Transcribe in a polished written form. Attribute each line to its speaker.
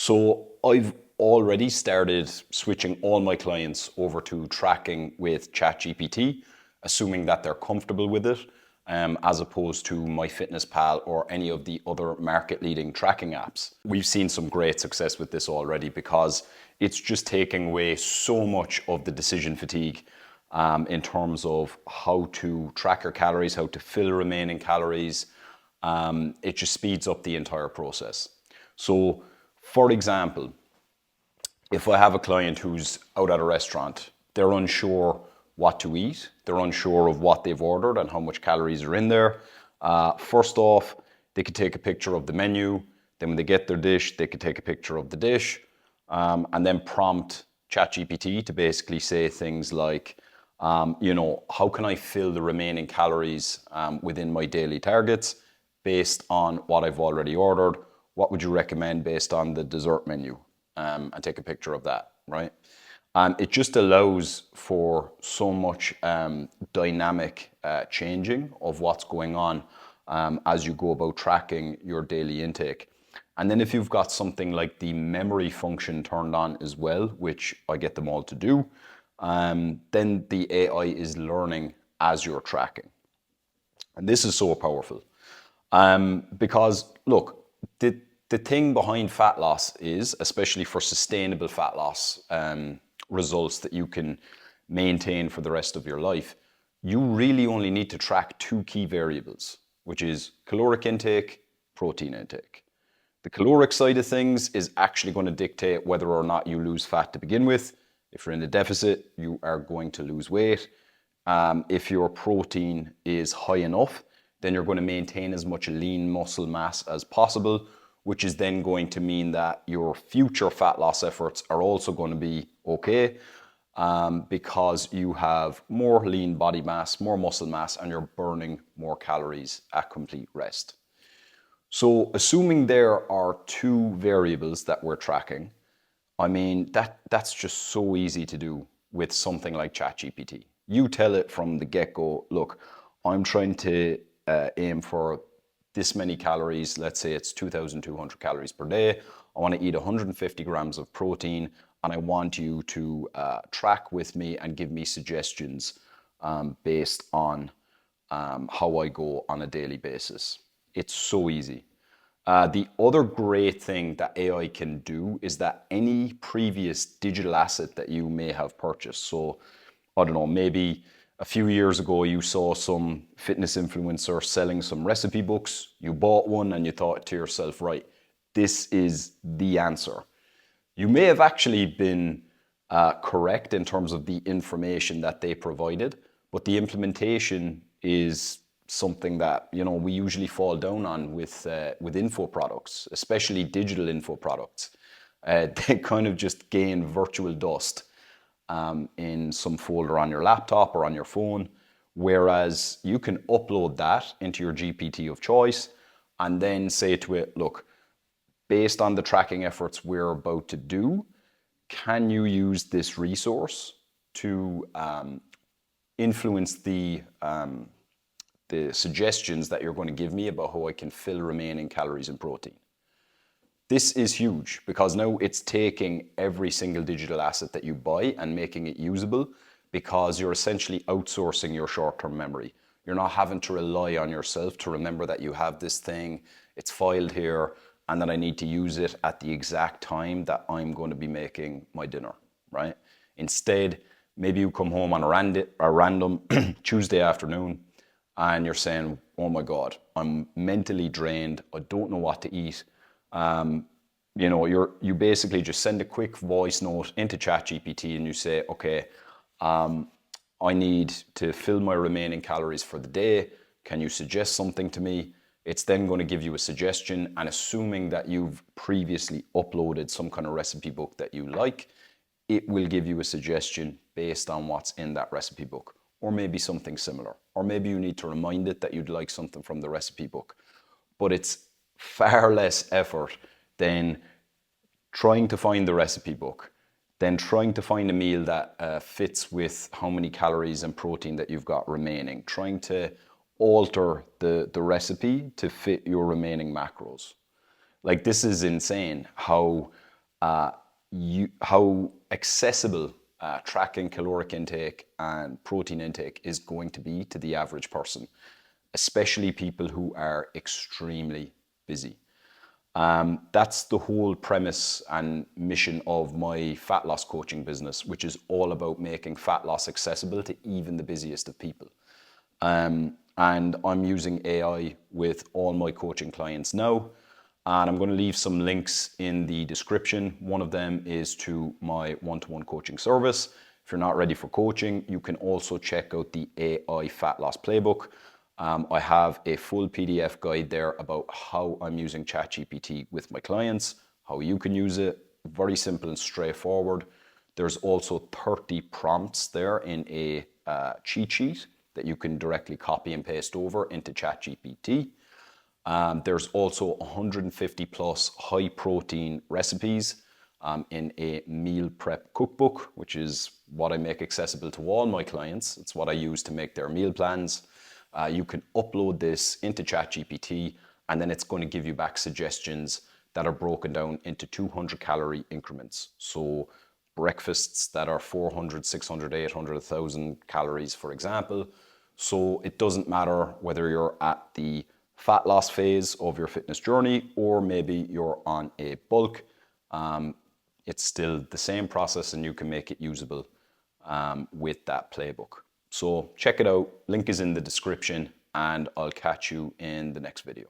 Speaker 1: So I've already started switching all my clients over to tracking with ChatGPT, assuming that they're comfortable with it, as opposed to myFitnessPal or any of the other market-leading tracking apps. We've seen some great success with this already because it's just taking away so much of the decision fatigue in terms of how to track your calories, how to fill remaining calories. It just speeds up the entire process. So, for example, if I have a client who's out at a restaurant, they're unsure what to eat, they're unsure of what they've ordered and how much calories are in there. First off, they could take a picture of the menu. Then when they get their dish, they could take a picture of the dish and then prompt ChatGPT to basically say things like, how can I fill the remaining calories within my daily targets based on what I've already ordered? What would you recommend based on the dessert menu? And take a picture of that, right? It just allows for so much dynamic changing of what's going on as you go about tracking your daily intake. And then if you've got something like the memory function turned on as well, which I get them all to do, then the AI is learning as you're tracking. And this is so powerful because, look, the thing behind fat loss is, especially for sustainable fat loss results that you can maintain for the rest of your life, you really only need to track two key variables, which is caloric intake, protein intake. The caloric side of things is actually going to dictate whether or not you lose fat to begin with. If you're in a deficit, you are going to lose weight. If your protein is high enough, then you're going to maintain as much lean muscle mass as possible, which is then going to mean that your future fat loss efforts are also going to be okay because you have more lean body mass, more muscle mass, and you're burning more calories at complete rest. So assuming there are two variables that we're tracking, I mean, that's just so easy to do with something like ChatGPT. You tell it from the get-go, look, I'm trying to aim for this many calories. Let's say it's 2,200 calories per day. I want to eat 150 grams of protein, and I want you to track with me and give me suggestions based on how I go on a daily basis. It's so easy. The other great thing that AI can do is that any previous digital asset that you may have purchased, so I don't know, maybe a few years ago you saw some fitness influencer selling some recipe books, you bought one and you thought to yourself, right, this is the answer. You may have actually been correct in terms of the information that they provided, but the implementation is something that we usually fall down on with info products, especially digital info products. They kind of just gain virtual dust in some folder on your laptop or on your phone, whereas you can upload that into your GPT of choice and then say to it, look, based on the tracking efforts we're about to do, can you use this resource to influence the suggestions that you're going to give me about how I can fill remaining calories and protein? This is huge because now it's taking every single digital asset that you buy and making it usable, because you're essentially outsourcing your short-term memory. You're not having to rely on yourself to remember that you have this thing, it's filed here, and that I need to use it at the exact time that I'm going to be making my dinner, right? Instead, maybe you come home on a random Tuesday afternoon and you're saying, oh my God, I'm mentally drained, I don't know what to eat. You basically just send a quick voice note into ChatGPT and you say, okay, I need to fill my remaining calories for the day. Can you suggest something to me? It's then going to give you a suggestion, and assuming that you've previously uploaded some kind of recipe book that you like, it will give you a suggestion based on what's in that recipe book, or maybe something similar, or maybe you need to remind it that you'd like something from the recipe book. But it's far less effort than trying to find the recipe book, then trying to find a meal that fits with how many calories and protein that you've got remaining, trying to alter the recipe to fit your remaining macros. Like, this is insane how how accessible tracking caloric intake and protein intake is going to be to the average person, especially people who are extremely busy. That's the whole premise and mission of my fat loss coaching business, which is all about making fat loss accessible to even the busiest of people. And I'm using AI with all my coaching clients now. And I'm going to leave some links in the description. One of them is to my one-to-one coaching service. If you're not ready for coaching, you can also check out the AI Fat Loss Playbook. I have a full PDF guide there about how I'm using ChatGPT with my clients, how you can use it. Very simple and straightforward. There's also 30 prompts there in a cheat sheet that you can directly copy and paste over into ChatGPT. There's also 150 plus high protein recipes in a meal prep cookbook, which is what I make accessible to all my clients. It's what I use to make their meal plans. You can upload this into ChatGPT, and then it's going to give you back suggestions that are broken down into 200 calorie increments. So breakfasts that are 400, 600, 800, 1,000 calories, for example. So it doesn't matter whether you're at the fat loss phase of your fitness journey or maybe you're on a bulk. It's still the same process and you can make it usable with that playbook. So check it out. Link is in the description and I'll catch you in the next video.